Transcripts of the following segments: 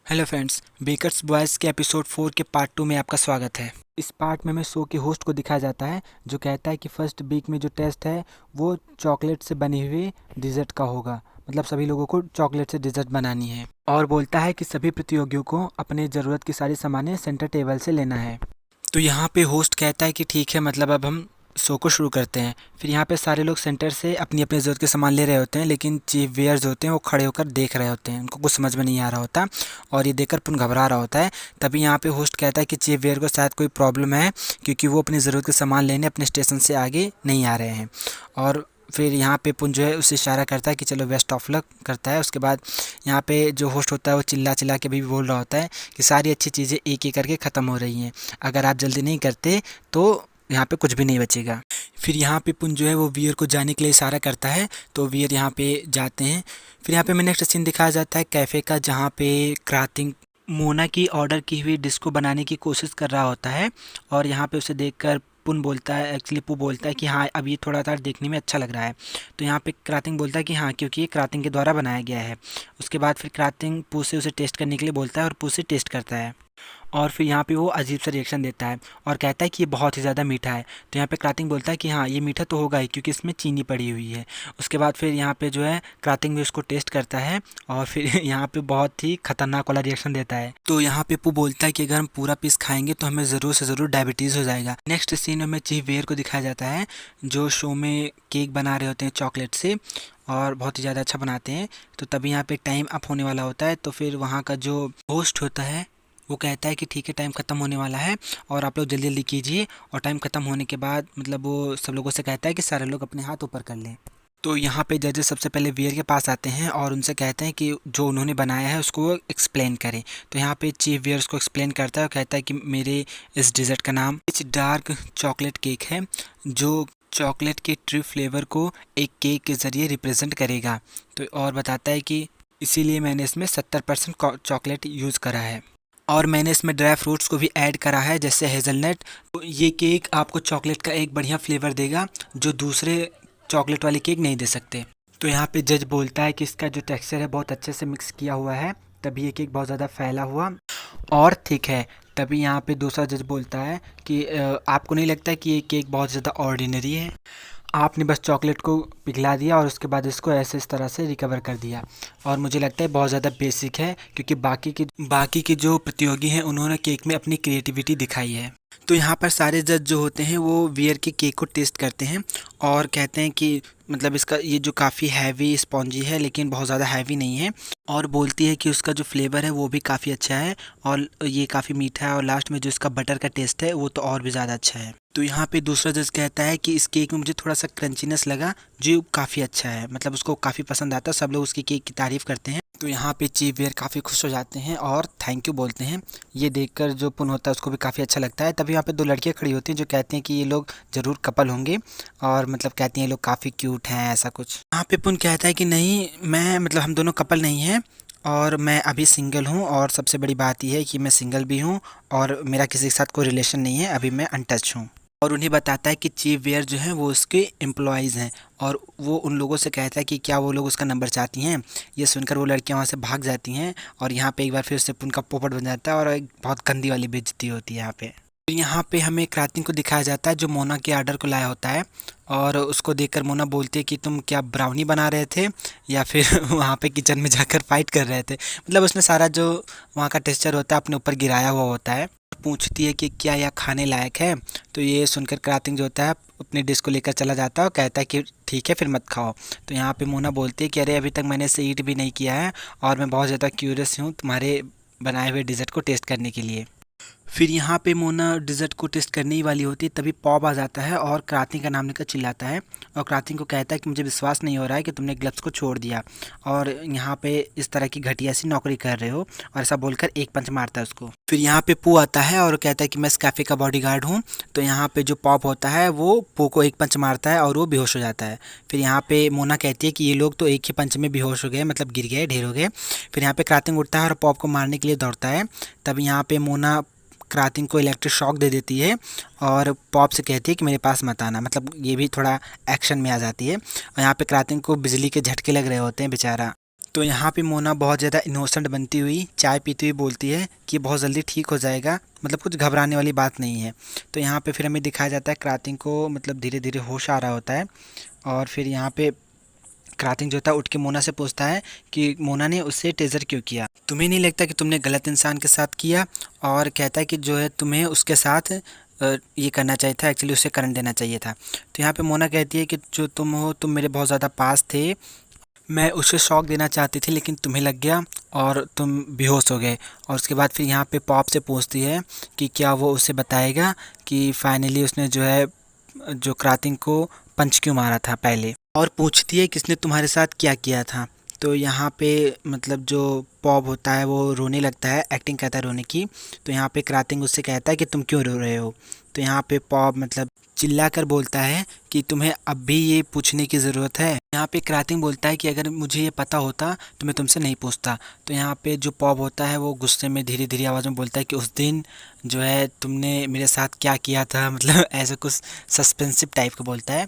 Hello friends, bakers boys के episode 4 के part 2 में आपका स्वागत है। इस पार्ट में हमें शो के होस्ट को दिखाया जाता है जो कहता है कि फर्स्ट वीक में जो टेस्ट है वो चॉकलेट से बने हुए डिज़र्ट का होगा। मतलब सभी लोगों को चॉकलेट से डिज़र्ट बनानी है और बोलता है कि सभी प्रतियोगियों को अपने ज़रूरत की सारी सामानें सेंटर टेबल से लेना है। तो यहाँ पे होस्ट कहता है कि ठीक है, मतलब अब हम शो को शुरू करते हैं। फिर यहाँ पे सारे लोग सेंटर से अपनी अपनी ज़रूरत के सामान ले रहे होते हैं, लेकिन चीफ वेयर्स होते हैं वो खड़े होकर देख रहे होते हैं, उनको कुछ समझ में नहीं आ रहा होता और ये देखकर पुन घबरा रहा होता है। तभी यहाँ पे होस्ट कहता है कि चीफ वेयर को शायद कोई प्रॉब्लम है क्योंकि वो अपनी ज़रूरत के सामान लेने अपने स्टेशन से आगे नहीं आ रहे हैं। और फिर यहाँ पे पुन जो है उसे इशारा करता है कि चलो बेस्ट ऑफ लक करता है। उसके बाद यहाँ पे जो होस्ट होता है वो चिल्ला चिल्ला के भी बोल रहा होता है कि सारी अच्छी चीज़ें एक एक करके ख़त्म हो रही हैं, अगर आप जल्दी नहीं करते तो यहाँ पे कुछ भी नहीं बचेगा। फिर यहाँ पे पुन जो है वो वियर को जाने के लिए इशारा करता है, तो वियर यहाँ पे जाते हैं। फिर यहाँ पे हमें नेक्स्ट सीन दिखाया जाता है कैफ़े का, जहाँ पे क्रातिंग मोना की ऑर्डर की हुई डिश को बनाने की कोशिश कर रहा होता है और यहाँ पे उसे देखकर पुन बोलता है, एक्चुअली पू बोलता है कि हाँ अब ये थोड़ा सा देखने में अच्छा लग रहा है। तो यहाँ पे क्रातिंग बोलता है कि हाँ, क्योंकि ये क्रातिंग के द्वारा बनाया गया है। उसके बाद फिर क्रातिंग पू से उसे टेस्ट करने के लिए बोलता है और पू से टेस्ट करता है और फिर यहाँ पे वो अजीब सा रिएक्शन देता है और कहता है कि ये बहुत ही ज़्यादा मीठा है। तो यहाँ पे क्रातिंग बोलता है कि हाँ ये मीठा तो होगा ही क्योंकि इसमें चीनी पड़ी हुई है। उसके बाद फिर यहाँ पे जो है क्रातिंग भी उसको टेस्ट करता है और फिर यहाँ पे बहुत ही खतरनाक वाला रिएक्शन देता है। तो यहाँ पे पू बोलता है कि अगर हम पूरा पीस खाएंगे तो हमें ज़रूर से ज़रूर डायबिटीज़ हो जाएगा। नेक्स्ट सीन में हमें चीफ वेयर को दिखाया जाता है जो शो में केक बना रहे होते हैं चॉकलेट से और बहुत ही ज़्यादा अच्छा बनाते हैं। तो तभी यहाँ पे टाइम अप होने वाला होता है, तो फिर वहाँ का जो होस्ट होता है वो कहता है कि ठीक है टाइम ख़त्म होने वाला है और आप लोग जल्दी जल्दी कीजिए। और टाइम ख़त्म होने के बाद मतलब वो सब लोगों से कहता है कि सारे लोग अपने हाथ ऊपर कर लें। तो यहाँ पे जजेस सबसे पहले वियर के पास आते हैं और उनसे कहते हैं कि जो उन्होंने बनाया है उसको वो एक्सप्लेन करें। तो यहाँ पे चीफ वियर उसको एक्सप्लेन करता है और कहता है कि मेरे इस डिज़र्ट का नाम इस डार्क चॉकलेट केक है जो चॉकलेट के ट्री फ्लेवर को एक केक के ज़रिए रिप्रेजेंट करेगा। तो और बताता है कि इसीलिए मैंने इसमें 70% चॉकलेट यूज़ करा है और मैंने इसमें ड्राई फ्रूट्स को भी ऐड करा है जैसे हेज़लनट। तो ये केक आपको चॉकलेट का एक बढ़िया फ्लेवर देगा जो दूसरे चॉकलेट वाले केक नहीं दे सकते। तो यहाँ पे जज बोलता है कि इसका जो टेक्सचर है बहुत अच्छे से मिक्स किया हुआ है, तभी ये केक बहुत ज़्यादा फैला हुआ और थिक है। तभी यहाँ पे दूसरा जज बोलता है कि आपको नहीं लगता कि ये केक बहुत ज़्यादा ऑर्डिनरी है, आपने बस चॉकलेट को पिघला दिया और उसके बाद इसको ऐसे इस तरह से रिकवर कर दिया और मुझे लगता है बहुत ज़्यादा बेसिक है क्योंकि बाकी के जो प्रतियोगी हैं उन्होंने केक में अपनी क्रिएटिविटी दिखाई है। तो यहाँ पर सारे जज जो होते हैं वो वियर के केक को टेस्ट करते हैं और कहते हैं कि मतलब इसका ये जो काफ़ी हैवी स्पॉन्जी है लेकिन बहुत ज़्यादा हैवी नहीं है, और बोलती है कि उसका जो फ्लेवर है वो भी काफ़ी अच्छा है और ये काफ़ी मीठा है और लास्ट में जो इसका बटर का टेस्ट है वो तो और भी ज़्यादा अच्छा है। तो यहाँ पे दूसरा जज कहता है कि इस केक में मुझे थोड़ा सा क्रंचीनेस लगा जो काफ़ी अच्छा है, मतलब उसको काफ़ी पसंद आता है, सब लोग उसकी केक की तारीफ़ करते हैं। तो यहाँ पे चीफ वेयर काफ़ी खुश हो जाते हैं और थैंक यू बोलते हैं। ये देखकर जो पुन होता है उसको भी काफ़ी अच्छा लगता है। तभी यहाँ पे दो लड़कियाँ खड़ी होती हैं जो कहती हैं कि ये लोग ज़रूर कपल होंगे और मतलब कहती हैं ये लोग काफ़ी क्यूट हैं ऐसा कुछ। यहाँ पे पुन कहता है कि नहीं, मैं मतलब हम दोनों कपल नहीं हैं और मैं अभी सिंगल हूँ और सबसे बड़ी बात यह है कि मैं सिंगल भी हूँ और मेरा किसी के साथ कोई रिलेशन नहीं है, अभी मैं अनटच हूँ। और उन्हें बताता है कि चीफ वेयर जो हैं वो उसके एम्प्लॉयज़ हैं और वो उन लोगों से कहता है कि क्या वो लोग उसका नंबर चाहती हैं। ये सुनकर वो लड़कियां वहाँ से भाग जाती हैं और यहाँ पे एक बार फिर उससे उनका पोपट बन जाता है और एक बहुत गंदी वाली बेइज्जती होती है यहाँ पे। तो यहाँ पे हमें क्रातिंग को दिखाया जाता है जो मोना के आर्डर को लाया होता है और उसको देखकर मोना बोलती है कि तुम क्या ब्राउनी बना रहे थे या फिर वहाँ पे किचन में जाकर फाइट कर रहे थे। मतलब उसने सारा जो वहाँ का टेक्सचर होता है अपने ऊपर गिराया हुआ होता है। पूछती है कि क्या यह खाने लायक है। तो ये सुनकर क्रातिंग जो होता है अपने डिश को लेकर चला जाता है और कहता है कि ठीक है फिर मत खाओ। तो यहाँ पे मोना बोलती है कि अरे अभी तक मैंने इसे ईट भी नहीं किया है और मैं बहुत ज़्यादा क्यूरियस हूँ तुम्हारे बनाए हुए डिज़र्ट को टेस्ट करने के लिए। फिर यहाँ पे मोना डिज़र्ट को टेस्ट करने ही वाली होती है तभी पॉप आ जाता है और क्रातिंग का नाम लेकर चिल्लाता है और क्रातिंग को कहता है कि मुझे विश्वास नहीं हो रहा है कि तुमने ग्लव्स को छोड़ दिया और यहाँ पे इस तरह की घटिया सी नौकरी कर रहे हो, और ऐसा बोलकर एक पंच मारता है उसको। फिर यहाँ पे पू आता है और कहता है कि मैं इस कैफ़े का बॉडीगार्ड हूँ। तो यहाँ पे जो पॉप होता है वो पू को एक पंच मारता है और वो बेहोश हो जाता है। फिर यहाँ पे मोना कहती है कि ये लोग तो एक ही पंच में बेहोश हो गए, मतलब गिर गए, ढेर हो गए। फिर यहाँ पे क्रातिंग उठता है और पॉप को मारने के लिए दौड़ता है। तब यहाँ पे मोना क्रातिंग को इलेक्ट्रिक शॉक दे देती है और पॉप से कहती है कि मेरे पास मत आना, मतलब ये भी थोड़ा एक्शन में आ जाती है। और यहाँ पे क्रातिंग को बिजली के झटके लग रहे होते हैं बेचारा। तो यहाँ पे मोना बहुत ज़्यादा इनोसेंट बनती हुई चाय पीती हुई बोलती है कि ये बहुत जल्दी ठीक हो जाएगा, मतलब कुछ घबराने वाली बात नहीं है। तो यहाँ पे फिर हमें दिखाया जाता है क्रातिंग को मतलब धीरे धीरे होश आ रहा होता है। और फिर यहाँ पे क्रातिंग जो होता है उठ के मोना से पूछता है कि मोना ने उससे टेज़र क्यों किया, तुम्हें नहीं लगता कि तुमने गलत इंसान के साथ किया। और कहता है कि जो है तुम्हें उसके साथ ये करना चाहिए था, एक्चुअली उसे करंट देना चाहिए था। तो यहाँ पे मोना कहती है कि जो तुम हो तुम मेरे बहुत ज़्यादा पास थे, मैं उसे शॉक देना चाहती थी लेकिन तुम्हें लग गया और तुम बेहोश हो गए। और उसके बाद फिर यहाँ पे पॉप से पूछती है कि क्या वो उसे बताएगा कि फाइनली उसने जो है जो क्रातिंग को पंच क्यों मारा था पहले, और पूछती है किसने तुम्हारे साथ क्या किया था। तो यहाँ पे मतलब जो पॉप होता है वो रोने लगता है, एक्टिंग करता है रोने की। तो यहाँ पे क्रातिंग उससे कहता है कि तुम क्यों रो रहे हो। तो यहाँ पे पॉप मतलब चिल्ला कर बोलता है कि तुम्हें अब भी ये पूछने की ज़रूरत है। यहाँ पे क्रातिंग बोलता है कि अगर मुझे ये पता होता तो मैं तुमसे नहीं पूछता। तो यहाँ पे जो पॉप होता है वो गुस्से में धीरे धीरे आवाज़ में बोलता है कि उस दिन जो है तुमने मेरे साथ क्या किया था, मतलब ऐसा कुछ सस्पेंसिव टाइप का बोलता है।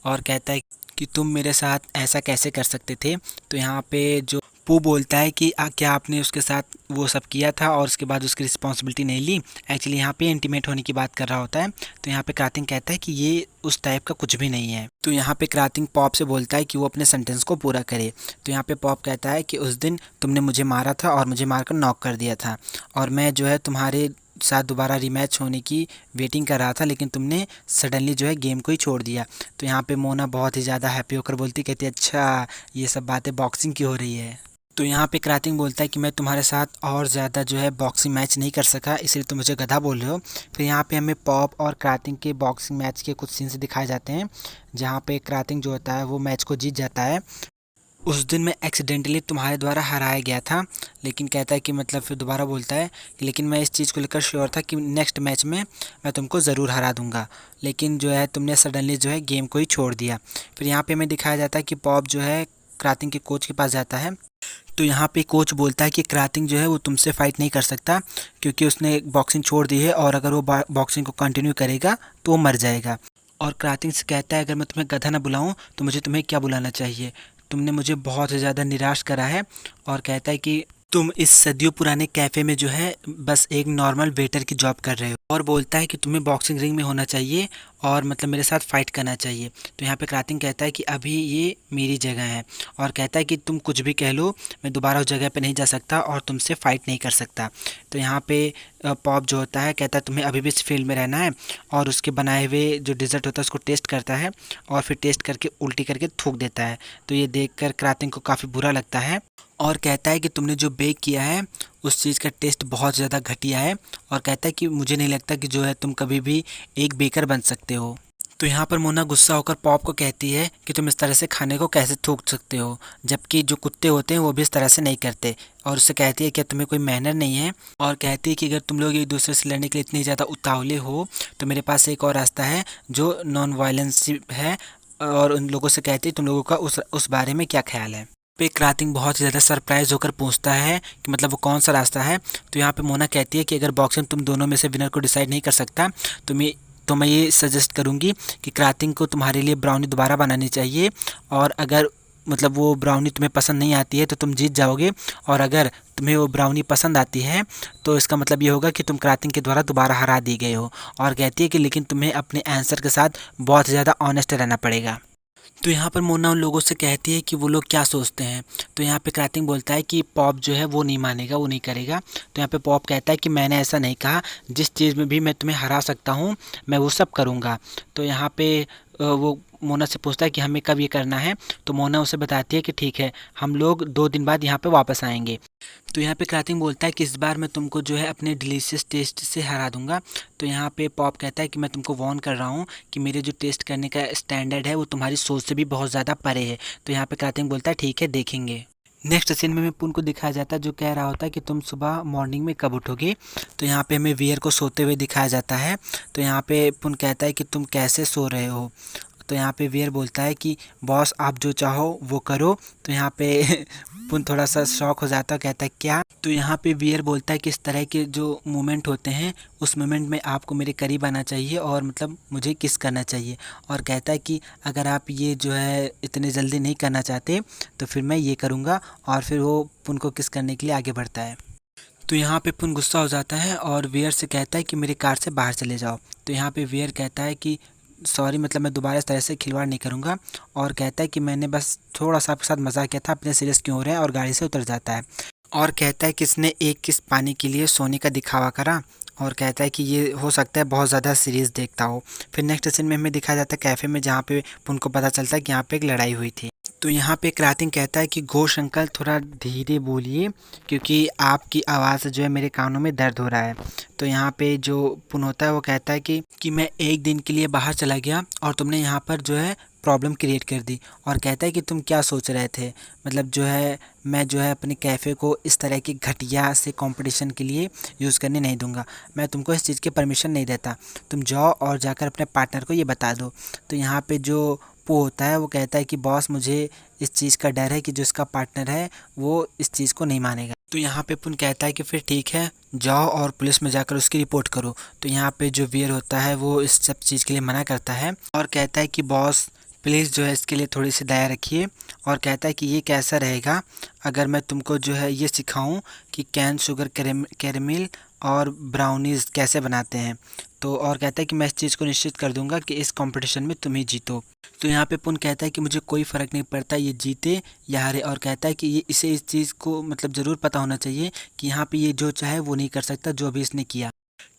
और कहता है कि तुम मेरे साथ ऐसा कैसे कर सकते थे। तो यहाँ पे जो पू बोलता है कि क्या आपने उसके साथ वो सब किया था और उसके बाद उसकी रिस्पॉन्सिबिलिटी नहीं ली। एक्चुअली यहाँ पे इंटीमेट होने की बात कर रहा होता है। तो यहाँ पे क्रातिंग कहता है कि ये उस टाइप का कुछ भी नहीं है। तो यहाँ पे क्रातिंग पॉप से बोलता है कि वो अपने सेंटेंस को पूरा करे। तो यहाँ पे पॉप कहता है कि उस दिन तुमने मुझे मारा था और मुझे मारकर नॉक कर दिया था, और मैं जो है तुम्हारे साथ दोबारा रीमैच होने की वेटिंग कर रहा था, लेकिन तुमने सडनली जो है गेम को ही छोड़ दिया। तो यहाँ पे मोना बहुत ही ज़्यादा हैप्पी होकर बोलती, कहती है अच्छा ये सब बातें बॉक्सिंग की हो रही है। तो यहाँ पे क्रातिंग बोलता है कि मैं तुम्हारे साथ और ज़्यादा जो है बॉक्सिंग मैच नहीं कर सका, इसलिए तुम मुझे गधा बोल रहे हो। फिर यहाँ पे हमें पॉप और क्रातिंग के बॉक्सिंग मैच के कुछ सीन्स दिखाए जाते हैं, जहाँ पे क्रातिंग जो होता है वो मैच को जीत जाता है। उस दिन मैं एक्सीडेंटली तुम्हारे द्वारा हराया गया था, लेकिन कहता है कि मतलब फिर दोबारा बोलता है कि लेकिन मैं इस चीज़ को लेकर श्योर था कि नेक्स्ट मैच में मैं तुमको ज़रूर हरा दूंगा, लेकिन जो है तुमने सडनली जो है गेम को ही छोड़ दिया। फिर यहाँ पे हमें दिखाया जाता है कि पॉप जो है क्रातिंग के कोच के पास जाता है। तो यहाँ पे कोच बोलता है कि क्रातिंग जो है वो तुमसे फाइट नहीं कर सकता, क्योंकि उसने बॉक्सिंग छोड़ दी है और अगर वो बॉक्सिंग को कंटिन्यू करेगा तो वो मर जाएगा। और क्रातिंग से कहता है अगर मैं तुम्हें गधा ना बुलाऊं तो मुझे तुम्हें क्या बुलाना चाहिए, तुमने मुझे बहुत ज़्यादा निराश करा है। और कहता है कि तुम इस सदियों पुराने कैफ़े में जो है बस एक नॉर्मल वेटर की जॉब कर रहे हो। और बोलता है कि तुम्हें बॉक्सिंग रिंग में होना चाहिए और मतलब मेरे साथ फाइट करना चाहिए। तो यहाँ पे क्रातिंग कहता है कि अभी ये मेरी जगह है, और कहता है कि तुम कुछ भी कह लो मैं दोबारा उस जगह पे नहीं जा सकता और तुमसे फाइट नहीं कर सकता। तो यहाँ पे पॉप जो होता है कहता है तुम्हें अभी भी इस फील्ड में रहना है, और उसके बनाए हुए जो डिज़र्ट होता है उसको टेस्ट करता है और फिर टेस्ट करके उल्टी करके थूक देता है। तो ये देखकर क्रातिंग को काफ़ी बुरा लगता है और कहता है कि तुमने जो बेक किया है उस चीज़ का टेस्ट बहुत ज़्यादा घटिया है, और कहता है कि मुझे नहीं लगता कि जो है तुम कभी भी एक बेकर बन सकते हो। तो यहाँ पर मोना गुस्सा होकर पॉप को कहती है कि तुम इस तरह से खाने को कैसे थूक सकते हो, जबकि जो कुत्ते होते हैं वो भी इस तरह से नहीं करते। और उससे कहती है कि तुम्हें कोई मैनर नहीं है, और कहती है कि अगर तुम लोग एक दूसरे से लड़ने के लिए इतने ज़्यादा उतावले हो तो मेरे पास एक और रास्ता है जो नॉन वायलेंस है। और उन लोगों से कहती है तुम लोगों का उस बारे में क्या ख्याल है। पे क्रातिंग बहुत ज़्यादा सरप्राइज होकर पूछता है कि मतलब वो कौन सा रास्ता है। तो यहाँ पे मोना कहती है कि अगर बॉक्सिंग तुम दोनों में से विनर को डिसाइड नहीं कर सकता तो मैं ये सजेस्ट करूँगी कि क्रातिंग को तुम्हारे लिए ब्राउनी दोबारा बनानी चाहिए, और अगर मतलब वो ब्राउनी तुम्हें पसंद नहीं आती है तो तुम जीत जाओगे, और अगर तुम्हें वो ब्राउनी पसंद आती है तो इसका मतलब ये होगा कि तुम क्रातिंग के द्वारा दोबारा हरा दी गए हो। और कहती है कि लेकिन तुम्हें अपने आंसर के साथ बहुत ज़्यादा ऑनेस्ट रहना पड़ेगा। तो यहाँ पर मोना उन लोगों से कहती है कि वो लोग क्या सोचते हैं। तो यहाँ पे क्रातिंग बोलता है कि पॉप जो है वो नहीं मानेगा, वो नहीं करेगा। तो यहाँ पे पॉप कहता है कि मैंने ऐसा नहीं कहा, जिस चीज़ में भी मैं तुम्हें हरा सकता हूँ मैं वो सब करूँगा। तो यहाँ पे वो मोना से पूछता है कि हमें कब ये करना है। तो मोना उसे बताती है कि ठीक है हम लोग 2 दिन बाद यहाँ पे वापस आएंगे। तो यहाँ पे क्रातिंग बोलता है कि इस बार मैं तुमको जो है अपने डिलीशियस टेस्ट से हरा दूंगा। तो यहाँ पे पॉप कहता है कि मैं तुमको वार्न कर रहा हूँ कि मेरे जो टेस्ट करने का स्टैंडर्ड है वो तुम्हारी सोच से भी बहुत ज़्यादा परे है। तो यहाँ पे क्रातिंग बोलता है ठीक है देखेंगे। नेक्स्ट सीन में पुन को दिखाया जाता है जो कह रहा होता है कि तुम सुबह मॉर्निंग में कब उठोगे। तो यहाँ पे हमें वियर को सोते हुए दिखाया जाता है। तो यहाँ पे पुन कहता है कि तुम कैसे सो रहे हो। तो यहाँ पे वीर बोलता है कि बॉस आप जो चाहो वो करो। तो यहाँ पे पुन थोड़ा सा शॉक हो जाता है, कहता है क्या? तो यहाँ पे वीर बोलता है कि इस तरह के जो मोमेंट होते हैं उस मोमेंट में आपको मेरे करीब आना चाहिए और मतलब मुझे किस करना चाहिए। और कहता है कि अगर आप ये जो है इतने जल्दी नहीं करना चाहते तो फिर मैं ये करूँगा। और फिर वो पुन को किस करने के लिए आगे बढ़ता है। तो यहाँ पे पुन गुस्सा हो जाता है और वियर से कहता है कि मेरी कार से बाहर चले जाओ। तो यहाँ पे वियर कहता है कि सॉरी, मतलब मैं दोबारा इस तरह से खिलवाड़ नहीं करूँगा। और कहता है कि मैंने बस थोड़ा सा आपके साथ मजाक किया था, अपने सीरियस क्यों हो रहे हैं, और गाड़ी से उतर जाता है। और कहता है कि इसने एक किस पाने के लिए सोने का दिखावा करा। और कहता है कि ये हो सकता है बहुत ज़्यादा सीरीज़ देखता हो। फिर नेक्स्ट सीन में हमें दिखाया जाता है कैफ़े में, जहाँ पे पुन को पता चलता है कि यहाँ पे एक लड़ाई हुई थी। तो यहाँ पे क्रातिंग कहता है कि घोष अंकल थोड़ा धीरे बोलिए क्योंकि आपकी आवाज़ जो है मेरे कानों में दर्द हो रहा है। तो यहाँ पे जो पुन होता है वो कहता है कि मैं एक दिन के लिए बाहर चला गया और तुमने यहाँ पर जो है प्रॉब्लम क्रिएट कर दी। और कहता है कि तुम क्या सोच रहे थे, मतलब जो है मैं जो है अपने कैफ़े को इस तरह की घटिया से कंपटीशन के लिए यूज़ करने नहीं दूंगा। मैं तुमको इस चीज़ की परमिशन नहीं देता। तुम जाओ और जाकर अपने पार्टनर को ये बता दो। तो यहाँ पे जो पो होता है वो कहता है कि बॉस मुझे इस चीज़ का डर है कि जो इसका पार्टनर है वो इस चीज़ को नहीं मानेगा। तो यहाँ पे पुन कहता है कि फिर ठीक है, जाओ और पुलिस में जाकर उसकी रिपोर्ट करो। तो यहाँ पे जो वीर होता है वो इस सब चीज़ के लिए मना करता है और कहता है कि बॉस प्लीज़ जो है इसके लिए थोड़ी सी दया रखिए। और कहता है कि ये कैसा रहेगा अगर मैं तुमको जो है ये सिखाऊं कि कैन शुगर कैरेमिल और ब्राउनीज़ कैसे बनाते हैं। तो और कहता है कि मैं इस चीज़ को निश्चित कर दूंगा कि इस कंपटीशन में तुम ही जीतो। तो यहाँ पे पुन कहता है कि मुझे कोई फ़र्क नहीं पड़ता ये जीते या हारे। और कहता है कि ये इसे इस चीज़ को मतलब ज़रूर पता होना चाहिए कि यहाँ पे ये जो चाहे वो नहीं कर सकता जो अभी इसने किया।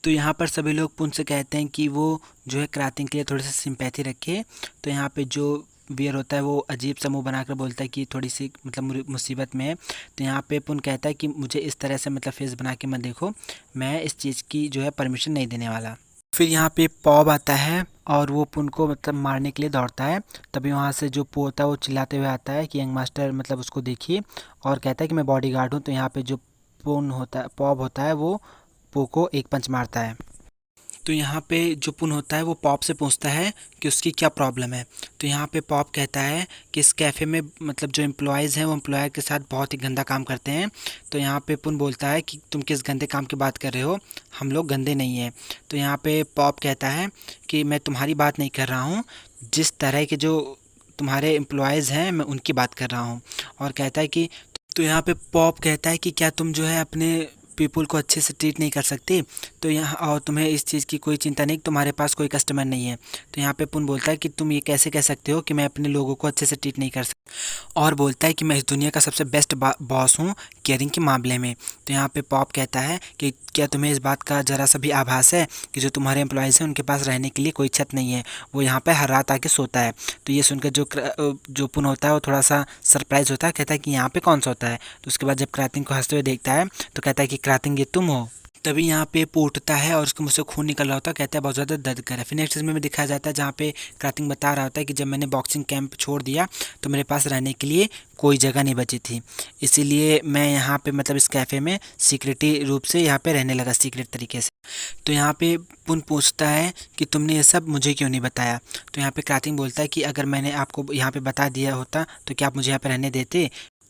तो यहाँ पर सभी लोग पुन से कहते हैं कि वो जो है क्रातिंग के लिए थोड़ी सी सिंपैथी रखे। तो यहाँ पे जो बियर होता है वो अजीब सा मुँह बनाकर बोलता है कि थोड़ी सी मतलब मुसीबत में है। तो यहाँ पे पुन कहता है कि मुझे इस तरह से मतलब फेस बना के मत देखो, मैं इस चीज़ की जो है परमिशन नहीं देने वाला। फिर यहाँ पे पॉब आता है और वो पुन को मतलब मारने के लिए दौड़ता है। तभी वहाँ से जो पो होता है वो चिल्लाते हुए आता है कि यंग मास्टर मतलब उसको देखिए। और कहता है कि मैं बॉडीगार्ड हूँ। तो यहाँ पे जो पुन होता है पॉब होता है वो पो को एक पंच मारता है। तो यहाँ पे जो पुन होता है वो पॉप से पूछता है कि उसकी क्या प्रॉब्लम है। तो यहाँ पे पॉप कहता है कि इस कैफ़े में मतलब जो एम्प्लॉयज़ हैं वो एम्प्लॉयर के साथ बहुत ही गंदा काम करते हैं। तो यहाँ पे पुन बोलता है कि तुम किस गंदे काम की बात कर रहे हो, हम लोग गंदे नहीं हैं। तो यहाँ पे पॉप कहता है कि मैं तुम्हारी बात नहीं कर रहा हूँ, जिस तरह के जो तुम्हारे एम्प्लॉयज़ हैं मैं उनकी बात कर रहा हूँ। और कहता है कि तो यहाँ पे पॉप कहता है कि क्या तुम जो है अपने पीपल को अच्छे से ट्रीट नहीं कर सकते। तो यहाँ और तुम्हें इस चीज़ की कोई चिंता नहीं कि तुम्हारे पास कोई कस्टमर नहीं है। तो यहाँ पे पुन बोलता है कि तुम ये कैसे कह सकते हो कि मैं अपने लोगों को अच्छे से ट्रीट नहीं कर सकता। और बोलता है कि मैं इस दुनिया का सबसे बेस्ट बॉस हूँ केयरिंग के मामले में। तो यहाँ पे पॉप कहता है कि क्या तुम्हें इस बात का ज़रा सा भी आभास है कि जो तुम्हारे एम्प्लॉयज़ हैं उनके पास रहने के लिए कोई छत नहीं है, वो यहाँ पे हर रात आके सोता है। तो ये सुनकर जो पुन होता है वो थोड़ा सा सरप्राइज होता है, कहता है कि यहाँ पे कौन सा होता है। तो उसके बाद जब क्रातिंग को हंसते हुए देखता है तो कहता है कि क्रातिंग ये तुम हो। तभी यहाँ पे पोटता है और उसके मुँह से खून निकल रहा होता है, कहता है बहुत ज़्यादा दर्द कर रहा है। फिर नेक्स्ट में दिखाया जाता है जहाँ पे क्रातिंग बता रहा होता है कि जब मैंने बॉक्सिंग कैंप छोड़ दिया तो मेरे पास रहने के लिए कोई जगह नहीं बची थी, इसीलिए मैं यहाँ पे मतलब इस कैफ़े में सीक्रेटी रूप से यहाँ पे रहने लगा, सीक्रेट तरीके से। तो यहाँ पे पुन पूछता है कि तुमने ये सब मुझे क्यों नहीं बताया। तो यहाँ पे क्रातिंग बोलता है कि अगर मैंने आपको यहाँ पे बता दिया होता तो क्या आप मुझे यहाँ पे रहने देते।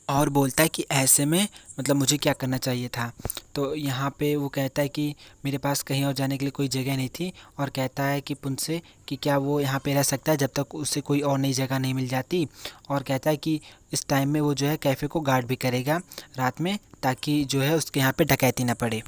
और बोलता है कि ऐसे में मतलब मुझे क्या करना चाहिए था। तो यहाँ पे वो कहता है कि मेरे पास कहीं और जाने के लिए कोई जगह नहीं थी। और कहता है कि पुन से कि क्या वो यहाँ पे रह सकता है जब तक उसे कोई और नई जगह नहीं मिल जाती। और कहता है कि इस टाइम में वो जो है कैफ़े को गार्ड भी करेगा रात में, ताकि जो है उसके यहाँ पे डकैती ना पड़े।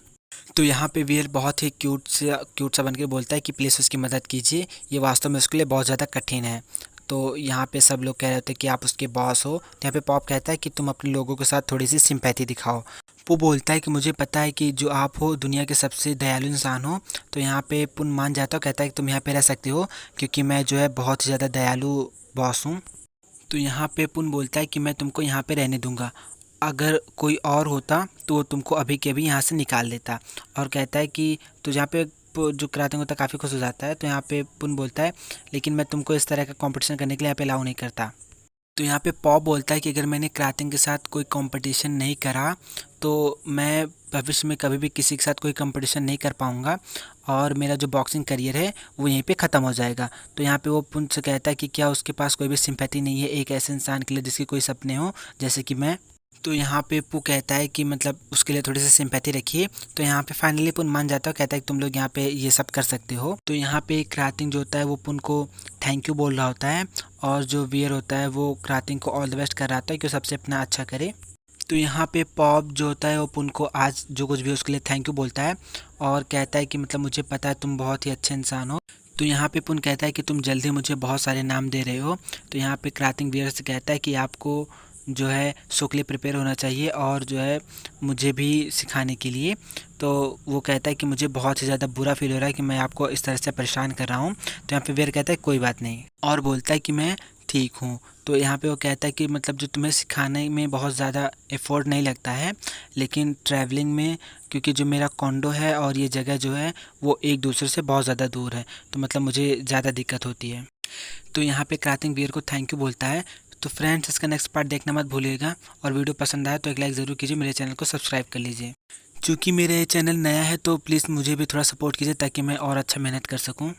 तो यहाँ पे वीर बहुत ही क्यूट सा बन के बोलता है कि प्लीज़ उसकी मदद कीजिए, ये वास्तव में उसके लिए बहुत ज़्यादा कठिन है। तो यहाँ पे सब लोग कह रहे थे कि आप उसके बॉस हो। तो यहाँ पे पॉप कहता है कि तुम अपने लोगों के साथ थोड़ी सी सिंपैथी दिखाओ। वो बोलता है कि मुझे पता है कि जो आप हो दुनिया के सबसे दयालु इंसान हो। तो यहाँ पे पुन मान जाता है, कहता है कि तुम यहाँ पे रह सकते हो क्योंकि मैं जो है बहुत ही ज़्यादा दयालु बॉस हूँ। तो यहाँ पे पुन बोलता है कि मैं तुमको यहाँ पे रहने दूंगा, अगर कोई और होता तो वो तुमको अभी के अभी यहाँ से निकाल देता। और कहता है कि तो यहाँ पे जो क्रातिंग होता है काफ़ी खुश हो जाता है। तो यहाँ पे पुन बोलता है लेकिन मैं तुमको इस तरह का कंपटीशन करने के लिए यहाँ पे अलाउ नहीं करता। तो यहाँ पे पॉप बोलता है कि अगर मैंने क्रातिंग के साथ कोई कंपटीशन नहीं करा तो मैं भविष्य में कभी भी किसी के साथ कोई कंपटीशन नहीं कर पाऊँगा और मेरा जो बॉक्सिंग करियर है वो यहीं पे ख़त्म हो जाएगा। तो यहाँ पे वो पुंछ से कहता है कि क्या उसके पास कोई भी सिंपैथी नहीं है एक ऐसे इंसान के लिए जिसके कोई सपने हो जैसे कि मैं। तो यहाँ पे पू कहता है कि मतलब उसके लिए थोड़ी सी सिंपैथी रखिए। तो यहाँ पे फाइनली पुन मान जाता है, कहता है कि तुम लोग यहाँ पे ये सब कर सकते हो। तो यहाँ पे क्रातिंग जो होता है वो पुन को थैंक यू बोल रहा होता है और जो वियर होता है वो क्रातिंग को ऑल द बेस्ट कर रहा होता है कि वो सबसे अपना अच्छा करे। तो यहाँ पे पॉप जो होता है वो पुन को आज जो कुछ भी उसके लिए थैंक यू बोलता है और कहता है कि मतलब मुझे पता है तुम बहुत ही अच्छे इंसान हो। तो यहाँ पे पुन कहता है कि तुम जल्दी मुझे बहुत सारे नाम दे रहे हो। तो यहाँ पे क्रातिंग वियर से कहता है कि आपको जो है शो के लिए प्रिपेयर होना चाहिए और जो है मुझे भी सिखाने के लिए। तो वो कहता है कि मुझे बहुत ही ज़्यादा बुरा फील हो रहा है कि मैं आपको इस तरह से परेशान कर रहा हूँ। तो यहाँ पे वीर कहता है कोई बात नहीं और बोलता है कि मैं ठीक हूँ। तो यहाँ पे वो कहता है कि मतलब जो तुम्हें सिखाने में बहुत ज़्यादा एफर्ट नहीं लगता है लेकिन ट्रैवलिंग में, क्योंकि जो मेरा कॉन्डो है और ये जगह जो है वो एक दूसरे से बहुत ज़्यादा दूर है तो मतलब मुझे ज़्यादा दिक्कत होती है। तो यहाँ पे क्रातिंग वीर को थैंक यू बोलता है। तो फ्रेंड्स इसका नेक्स्ट पार्ट देखना मत भूलिएगा और वीडियो पसंद आया तो एक लाइक ज़रूर कीजिए, मेरे चैनल को सब्सक्राइब कर लीजिए। क्योंकि मेरा ये चैनल नया है तो प्लीज़ मुझे भी थोड़ा सपोर्ट कीजिए ताकि मैं और अच्छा मेहनत कर सकूँ।